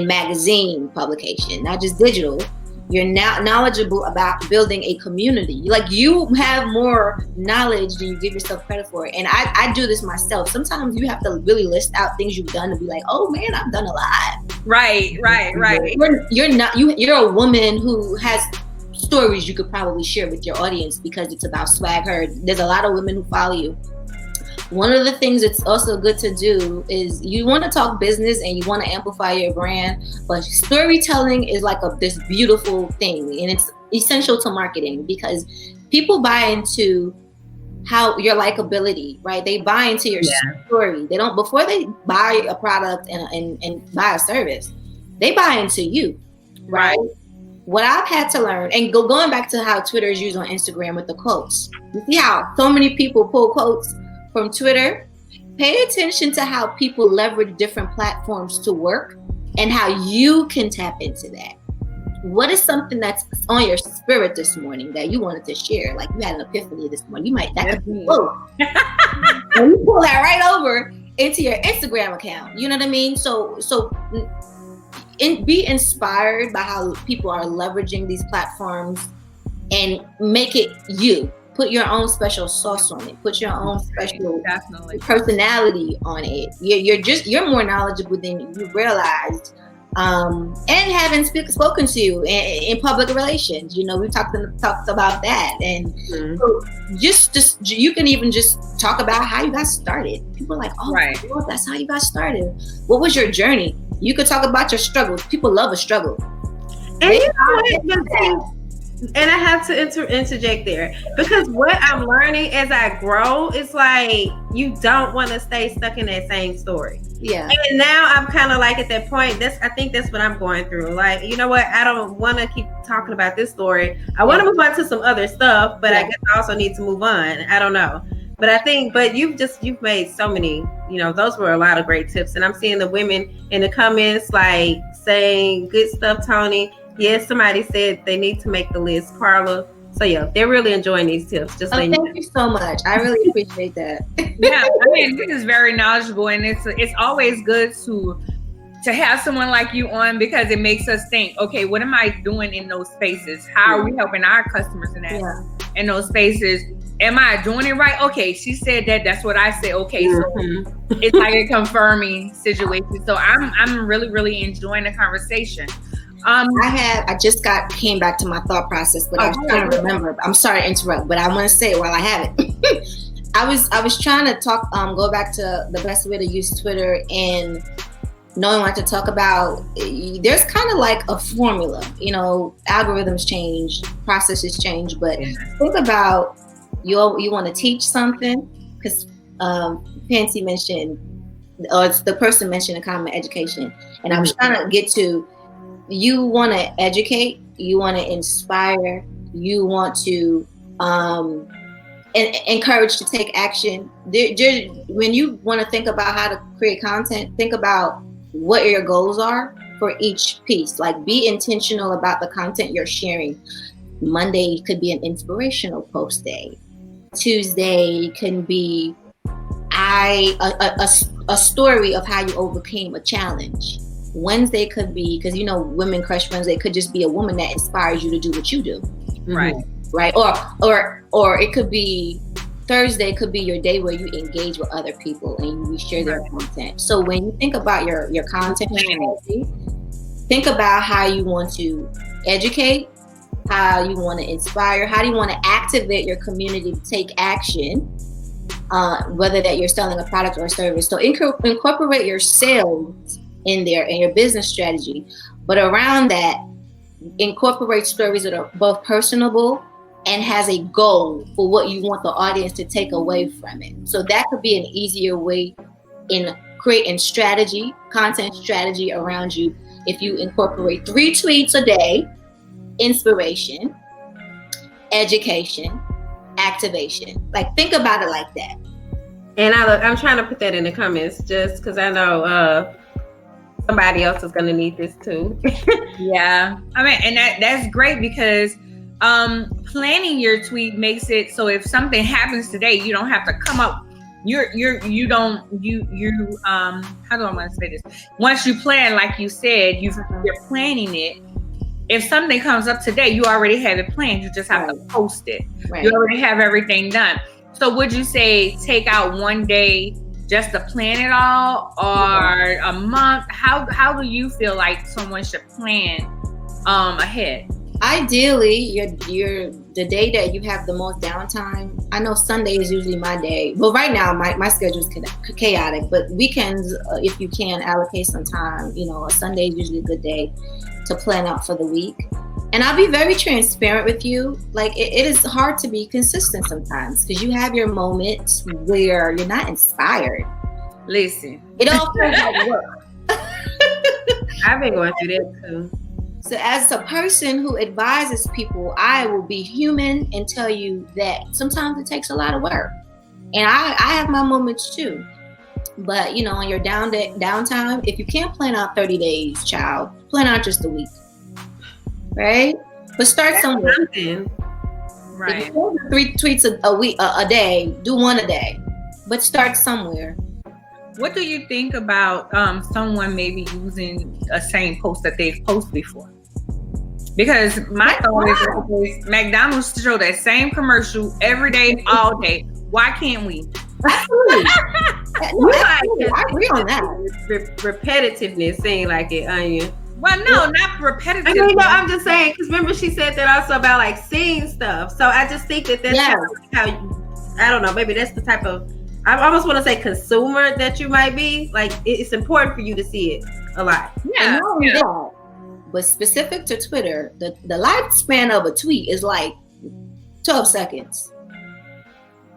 magazine publication, not just digital. You're now knowledgeable about building a community. Like, you have more knowledge than you give yourself credit for. And I do this myself. Sometimes you have to really list out things you've done to be like, oh man, I've done a lot. Right. You're a woman who has stories you could probably share with your audience because it's about swag heard. There's a lot of women who follow you. One of the things that's also good to do is you want to talk business and you want to amplify your brand, but storytelling is like this beautiful thing, and it's essential to marketing because people buy into how your likability, right? They buy into your story. They don't, before they buy a product and buy a service, they buy into you, right? What I've had to learn, and going back to how Twitter is used on Instagram with the quotes. You see how so many people pull quotes from Twitter? Pay attention to how people leverage different platforms to work and how you can tap into that. What is something that's on your spirit this morning that you wanted to share? Like you had an epiphany this morning. You might, that could be, and you pull that right over into your Instagram account. You know what I mean? So be inspired by how people are leveraging these platforms and make it you. Put your own special sauce on it. Put your own special personality on it. You're more knowledgeable than you realized. And having spoken to you in public relations, you know, we talked about that, and so just you can even just talk about how you got started. People are like, oh, well, that's how you got started. What was your journey? You could talk about your struggles. People love a struggle. And you know what? And I have to interject there because what I'm learning as I grow is like you don't want to stay stuck in that same story. Yeah. And now I'm kind of like at that point. I think that's what I'm going through. Like, you know what? I don't want to keep talking about this story. I want to move on to some other stuff, but I guess I also need to move on. I don't know. But I think, you've made so many, you know, those were a lot of great tips. And I'm seeing the women in the comments like saying good stuff, Toni. Yes, somebody said they need to make the list, Carla. So yeah, they're really enjoying these tips. Thank you so much. I really appreciate that. Yeah, I mean, this is very knowledgeable, and it's always good to have someone like you on because it makes us think, okay, what am I doing in those spaces? How are we helping our customers in those spaces? Am I doing it right? Okay, she said that. That's what I said. Okay, so it's like a confirming situation. So I'm really, really enjoying the conversation. I just came back to my thought process, but I was trying to remember. I'm sorry to interrupt, but I want to say it while I have it. I was trying to talk, go back to the best way to use Twitter and knowing what to talk about. There's kind of like a formula, you know, algorithms change, processes change, but think about you want to teach something because Fancy mentioned, or the person mentioned a common education, and I was trying to get to. You want to educate, you want to inspire, you want to encourage to take action. When you want to think about how to create content, think about what your goals are for each piece. Like be intentional about the content you're sharing. Monday could be an inspirational post day. Tuesday can be a story of how you overcame a challenge. Wednesday could be, because you know Women Crush Wednesday could just be a woman that inspires you to do what you do. Right. Or it could be Thursday could be your day where you engage with other people and you share their content. So when you think about your content strategy, think about how you want to educate, how you want to inspire, how do you want to activate your community to take action, whether that you're selling a product or a service. So incorporate your sales in there and your business strategy, but around that, incorporate stories that are both personable and has a goal for what you want the audience to take away from it. So that could be an easier way in creating strategy, content strategy around you. If you incorporate 3 tweets a day, inspiration, education, activation. Like think about it like that. And I'm trying to put that in the comments just because I know somebody else is going to need this too. Yeah. I mean, and that's great because planning your tweet makes it so if something happens today, you don't have to come up. How do I want to say this? Once you plan, like you said, you're planning it. If something comes up today, you already have it planned. You just have to post it. Right. You already have everything done. So would you say take out one day just to plan it all, or a month? How do you feel like someone should plan ahead? Ideally, you're the day that you have the most downtime. I know Sunday is usually my day. Well, right now my schedule is chaotic, but weekends, if you can allocate some time, a Sunday is usually a good day to plan out for the week. And I'll be very transparent with you. Like it is hard to be consistent sometimes because you have your moments where you're not inspired. Listen, it all feels like work. I've been going through that too. So as a person who advises people, I will be human and tell you that sometimes it takes a lot of work. And I have my moments too. But, on your downtime, if you can't plan out 30 days, child, plan out just a week. Right? But start somewhere. Right. If you do 3 tweets a day, do 1 a day. But start somewhere. What do you think about someone maybe using a same post that they've posted before? Because my thought is McDonald's show that same commercial every day, all day. Why can't we? Absolutely. I agree on that. Repetitiveness, saying like it, Anya. Well, no, not repetitive. I'm just saying, because remember she said that also about like seeing stuff. So I just think that's how I don't know, maybe that's the type of, I almost want to say consumer that you might be. Like it's important for you to see it a lot. Yeah. That, but specific to Twitter, the lifespan of a tweet is like 12 seconds.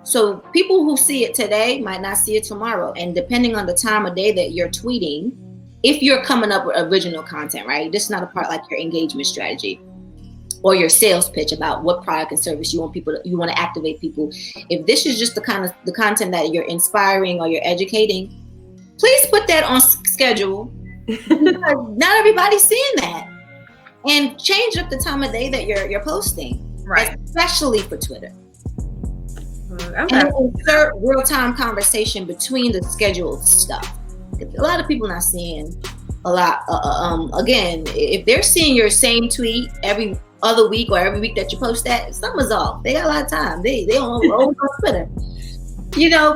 So people who see it today might not see it tomorrow. And depending on the time of day that you're tweeting, if you're coming up with original content, right? This is not a part like your engagement strategy or your sales pitch about what product and service you want to activate people. If this is just the content that you're inspiring or you're educating, please put that on schedule. Not everybody's seeing that. And change up the time of day that you're posting, right? Especially for Twitter. And insert real-time conversation between the scheduled stuff. A lot of people not seeing a lot. Again, if they're seeing your same tweet every other week or every week that you post that, something's off. They got a lot of time. They on Twitter.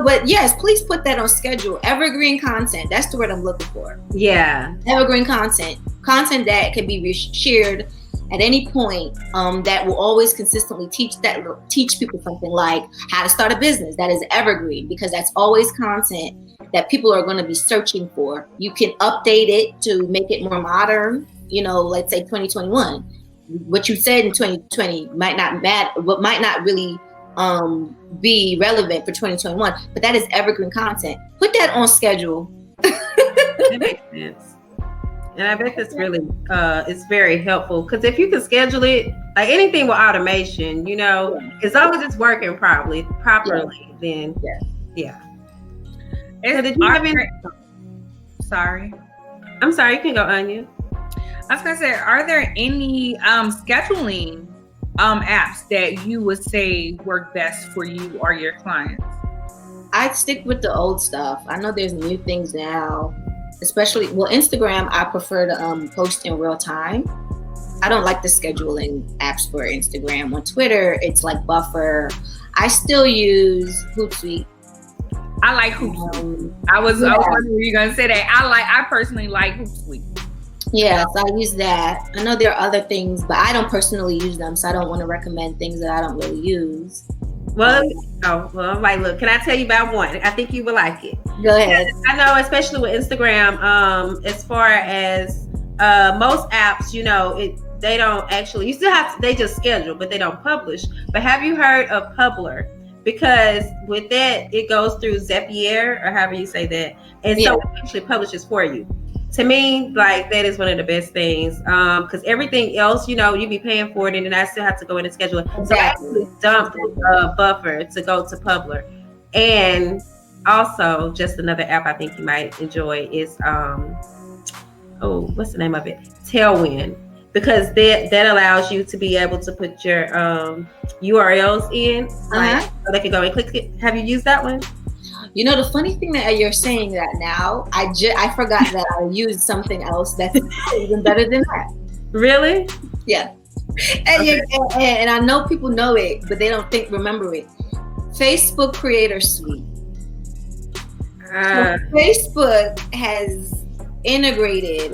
But yes, please put that on schedule. Evergreen content. That's the word I'm looking for. Yeah. Evergreen content that can be shared at any point, that will always consistently teach people something like how to start a business. That is evergreen because that's always content that people are going to be searching for. You can update it to make it more modern. Let's say 2021. What you said in 2020 might not really be relevant for 2021, but that is evergreen content. Put that on schedule. That makes sense. And I bet that's really, it's very helpful because if you can schedule it, like anything with automation, as long as it's working properly, then yeah. So did you have any? Sorry. I'm sorry, you can go, Anya. I was gonna say, are there any scheduling apps that you would say work best for you or your clients? I'd stick with the old stuff. I know there's new things now. Especially, Instagram, I prefer to post in real time. I don't like the scheduling apps for Instagram. On Twitter, it's like Buffer. I still use Hootsuite. I like Hootsuite. I was wondering you were gonna say that. I personally like Hootsuite. Yes, I use that. I know there are other things, but I don't personally use them, so I don't want to recommend things that I don't really use. Well, I'm like, look, can I tell you about one? I think you would like it. Go ahead. I know, especially with Instagram, as far as most apps, they don't actually, they just schedule, but they don't publish. But have you heard of Publer? Because with that, it goes through Zapier, or however you say that. And so it actually publishes for you. To me, like, that is one of the best things. Because everything else, you be paying for it, and then I still have to go in and schedule it. So I actually dumped Buffer to go to Publer. And also, just another app I think you might enjoy is, what's the name of it? Tailwind. Because that allows you to be able to put your URLs in, so they can go and click it. Have you used that one? The funny thing that you're saying that now, I forgot that I used something else that's even better than that. Really? Yeah. And I know people know it, but they don't remember it. Facebook Creator Suite. So Facebook has integrated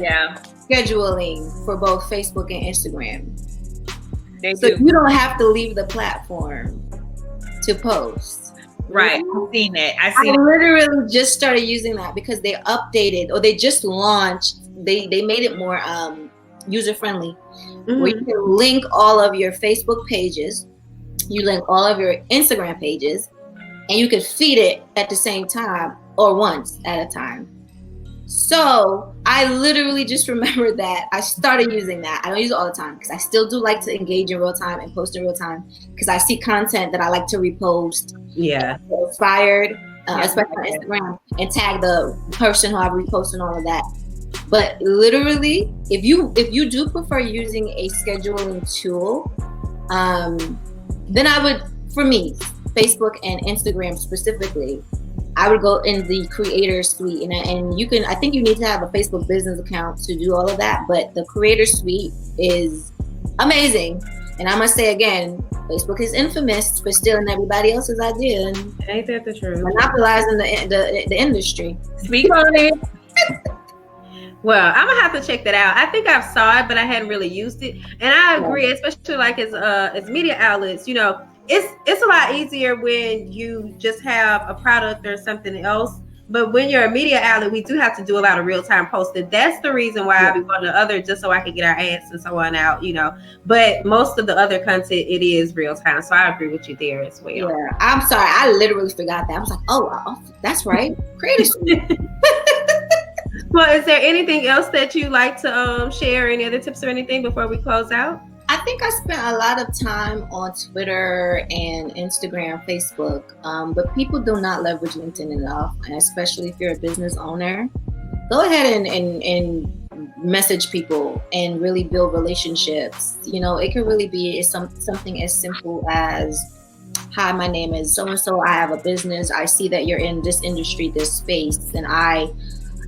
scheduling for both Facebook and Instagram. They So do. you don't have to leave the platform to post. Right. I've seen that. I literally just started using that because they updated, or they just launched. They made it more user friendly, where you can link all of your Facebook pages, you link all of your Instagram pages, and you can feed it at the same time or once at a time. So I literally just remembered that I started using that. I don't use it all the time because I still do like to engage in real time and post in real time because I see content that I like to repost. Yeah. Inspired, especially on Instagram, and tag the person who I repost and all of that. But literally, if you do prefer using a scheduling tool, then I would, for me, Facebook and Instagram specifically, I would go in the creator suite, and you can. I think you need to have a Facebook business account to do all of that. But the creator suite is amazing, and I must say again, Facebook is infamous for stealing everybody else's idea and ain't that the truth? Monopolizing the industry. Speak on it. Well, I'm gonna have to check that out. I think I've saw it, but I hadn't really used it. And I agree, especially like as media outlets, you know, it's a lot easier when you just have a product or something else. But when you're a media outlet, we do have to do a lot of real-time posting. That's the reason why I be going to other, just so I can get our ads and so on out, you know. But most of the other content, it is real-time. So I agree with you there as well. Yeah, I'm sorry. I literally forgot that. I was like, oh that's right. Creator suite. Well, is there anything else that you like to share? Any other tips or anything before we close out? I think I spent a lot of time on Twitter and Instagram, Facebook, but people do not leverage LinkedIn enough, and especially if you're a business owner. Go ahead and message people and really build relationships. You know, it can really be something as simple as, hi, my name is so-and-so, I have a business, I see that you're in this industry, this space, and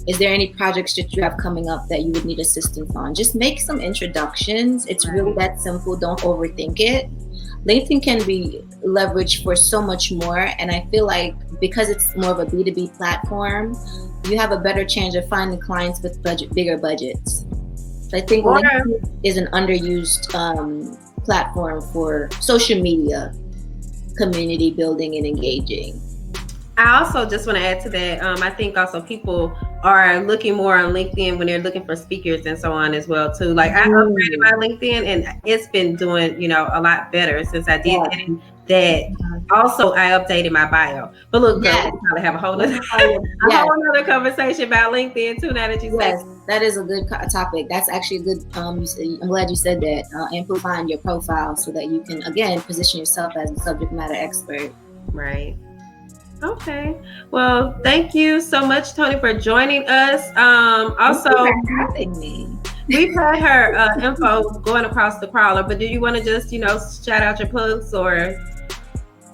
is there any projects that you have coming up that you would need assistance on? Just make some introductions. It's really that simple. Don't overthink it. LinkedIn can be leveraged for so much more. And I feel like because it's more of a B2B platform, you have a better chance of finding clients with bigger budgets. So I think LinkedIn is an underused platform for social media, community building and engaging. I also just want to add to that. I think also people are looking more on LinkedIn when they're looking for speakers and so on as well too. Like I upgraded my LinkedIn and it's been doing, you know, a lot better since I did that. Also, I updated my bio. But look, girl, we probably have a whole other conversation about LinkedIn too. Now that you said that is a good topic. That's actually a good. I'm glad you said that. Amplifying your profile so that you can again position yourself as a subject matter expert. Right. Okay. Well, thank you so much, Toni, for joining us. Also, we've had her info going across the crawler, but do you want to just, you know, shout out your plugs or?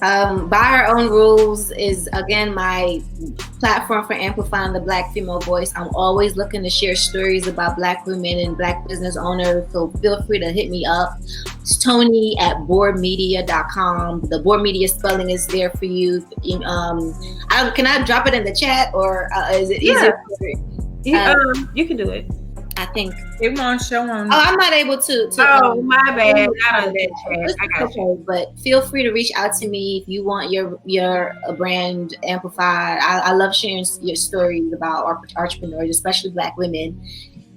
By Our Own Rules is, again, my platform for amplifying the Black female voice. I'm always looking to share stories about Black women and Black business owners, so feel free to hit me up. It's Toni at BHORmedia.com. The BHOR Media spelling is there for you. Can I drop it in the chat, or is it easier? You can do it. I think it won't show on. Oh, I'm not able to. Oh, my bad. I got you. But feel free to reach out to me if you want your brand amplified. I love sharing your stories about entrepreneurs, especially Black women,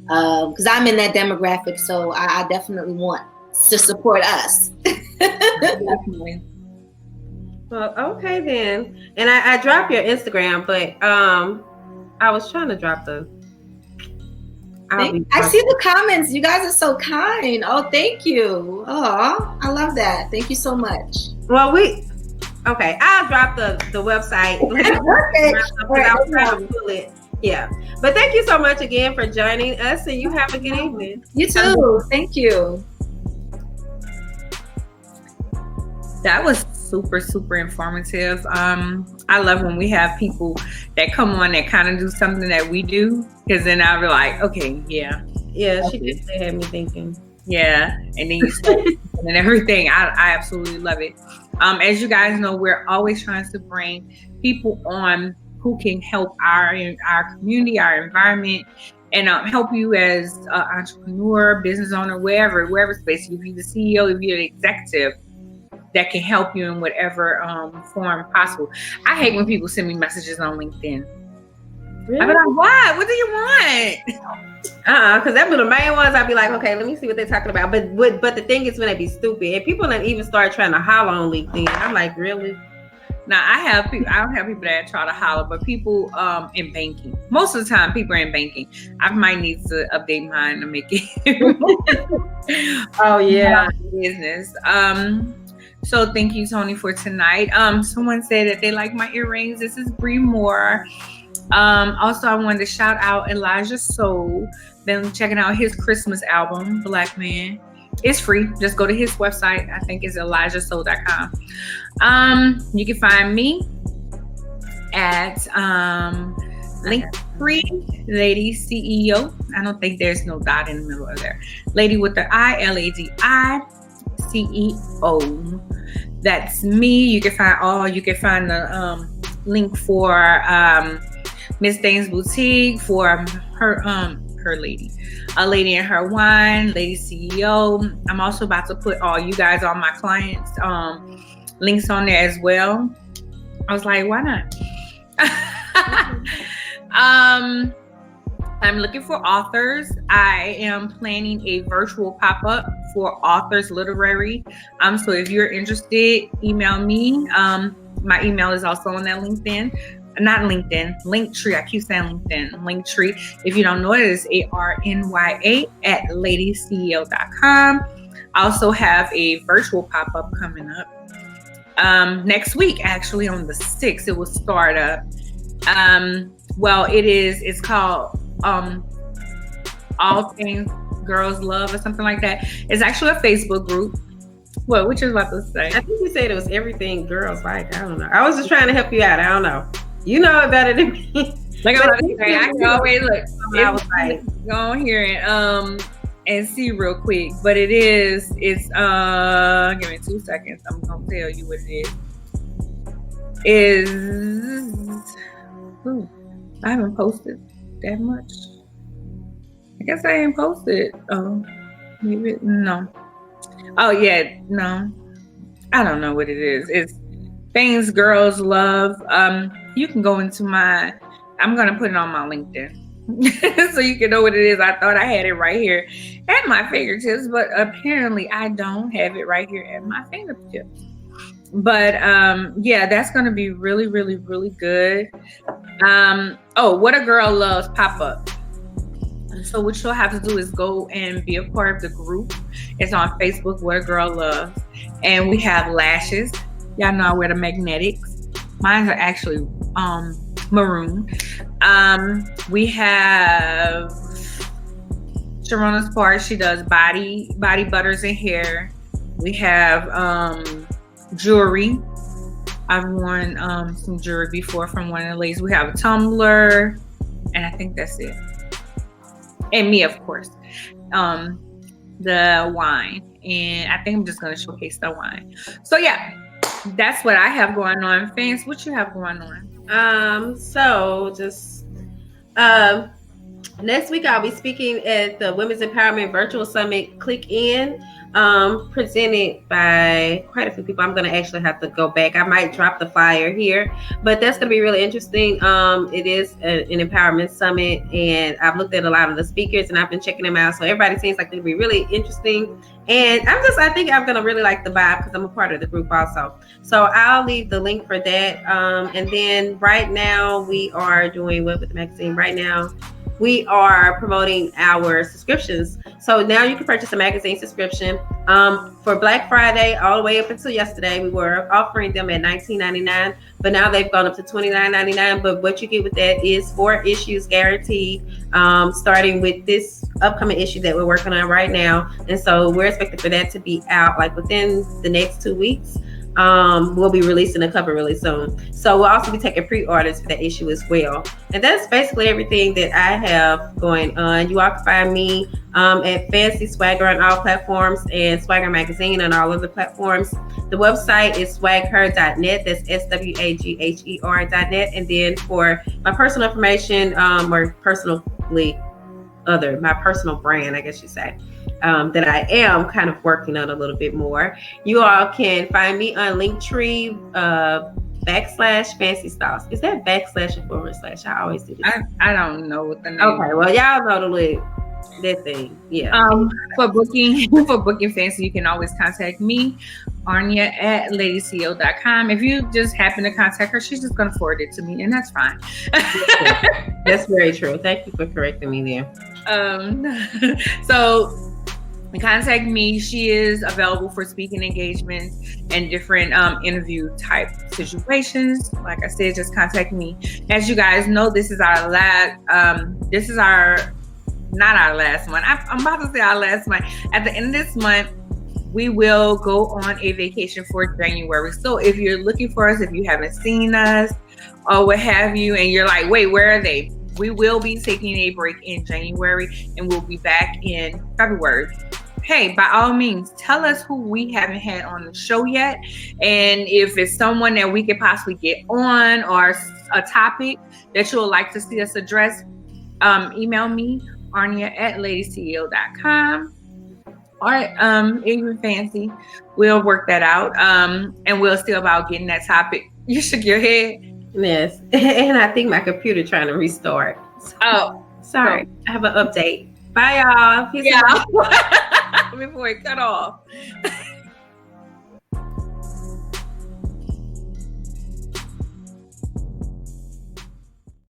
because I'm in that demographic. So I definitely want to support us. Definitely. Well, okay then. And I dropped your Instagram, but I was trying to drop the. I see the comments. You guys are so kind. Oh, thank you. Oh, I love that. Thank you so much. Well, I'll drop the website. Yeah. But thank you so much again for joining us, and you have a good evening. You too. Thank you. That was super informative. I love when we have people that come on that kind of do something that we do, because then I'll be like, okay, yeah, she did have me thinking. Yeah, and then you start and everything. I absolutely love it. As you guys know, we're always trying to bring people on who can help our community, our environment, and help you as an entrepreneur, business owner, wherever space. If you're the CEO, if you're the executive, that can help you in whatever form possible. I hate when people send me messages on LinkedIn. Really? I'm like, what? What do you want? Because that be the main ones. I'd be like, okay, let me see what they're talking about. But the thing is, when they be stupid, and people don't even start trying to holler on LinkedIn. I'm like, really? Now I don't have people that try to holler, but people in banking. Most of the time, people are in banking. I might need to update mine to make it. Oh yeah, business. So thank you, Toni, for tonight. Someone said that they like my earrings. This is Bree Moore. Also, I wanted to shout out Elijah Soul. Been checking out his Christmas album, Black Man. It's free. Just go to his website. I think it's elijahsoul.com. You can find me at Linktree, Lady CEO. I don't think there's no dot in the middle of there. Lady with the I, LADICEO. That's me. You can find the link for Miss Dane's Boutique, for her lady, a lady and her wine, Lady CEO. I'm also about to put all you guys, all my clients, links on there as well. I was like, why not? I'm looking for authors. I am planning a virtual pop-up for Authors Literary. So if you're interested, email me. My email is also on that Linktree. I keep saying LinkedIn. Linktree. If you don't know it, it's ARNYA@ladyceo.com. I also have a virtual pop-up coming up next week, actually on the 6th. It will start up. It's called All Things Girls Love or something like that. It's actually a Facebook group. What you was about to say? I think you said it was everything girls like. I don't know. I was just trying to help you out. I don't know. You know it better than me. Like I can always look. I was like, go on here and see real quick. But it's give me 2 seconds. I'm gonna tell you what it is. I haven't posted that much. I guess I ain't posted. Oh, maybe no. Oh yeah, no. I don't know what it is. It's Things Girls Love. You can go into I'm gonna put it on my LinkedIn so you can know what it is. I thought I had it right here at my fingertips, but apparently I don't have it right here at my fingertips. But yeah, that's gonna be really, really, really good. What a Girl Loves pop-up. So what you'll have to do is go and be a part of the group. It's on Facebook, What a Girl Loves. And we have lashes. Y'all know I wear the magnetics. Mine are actually maroon. We have Sharona's part. She does body butters and hair. We have jewelry. I've worn some jewelry before from one of the ladies. We have a tumbler, and I think that's it. And me, of course. The wine. And I think I'm just going to showcase the wine. So yeah, that's what I have going on. Fans, what you have going on? Next week I'll be speaking at the Women's Empowerment Virtual Summit Click In, presented by quite a few people. I'm going to actually have to go back. I might drop the flyer here, but that's going to be really interesting. It is an empowerment summit, and I've looked at a lot of the speakers and I've been checking them out. So everybody seems like they'll be really interesting. And I think I'm going to really like the vibe because I'm a part of the group also. So I'll leave the link for that. And then right now we are doing what with the magazine right now? We are promoting our subscriptions. So now you can purchase a magazine subscription. For Black Friday, all the way up until yesterday, we were offering them at $19.99, but now they've gone up to $29.99. But what you get with that is 4 issues guaranteed, starting with this upcoming issue that we're working on right now. And so we're expecting for that to be out like within the next 2 weeks. We'll be releasing a cover really soon. So we'll also be taking pre-orders for that issue as well. And that's basically everything that I have going on. You all can find me at Fancy Swagger on all platforms and Swagger Magazine on all other platforms. The website is swagher.net. That's SWAGHER.net. And then for my personal information, or personally, my personal brand, I guess you say, that I am kind of working on a little bit more. You all can find me on Linktree /Fancy Sauce. Is that backslash or forward slash? I always do this. I don't know what the name. Okay, well, y'all know that thing. Yeah. For booking Fancy, you can always contact me, Anya at ladyceo.com. If you just happen to contact her, she's just gonna forward it to me, and that's fine. That's very true. Thank you for correcting me there. So contact me. She is available for speaking engagements and different interview type situations. Like I said, just contact me. As you guys know, this is our not our last month. I'm about to say our last month. At the end of this month, we will go on a vacation for January. So if you're looking for us, if you haven't seen us or what have you, and you're like, wait, where are they? We will be taking a break in January and we'll be back in February. Hey, by all means, tell us who we haven't had on the show yet. And if it's someone that we could possibly get on or a topic that you would like to see us address, email me, Anya at ladyceo.com. Or even Fancy. We'll work that out. And we'll see about getting that topic. You shook your head. Yes. And I think my computer trying to restart. Oh, sorry. I have an update. Bye, y'all. Peace out. Before it cut off.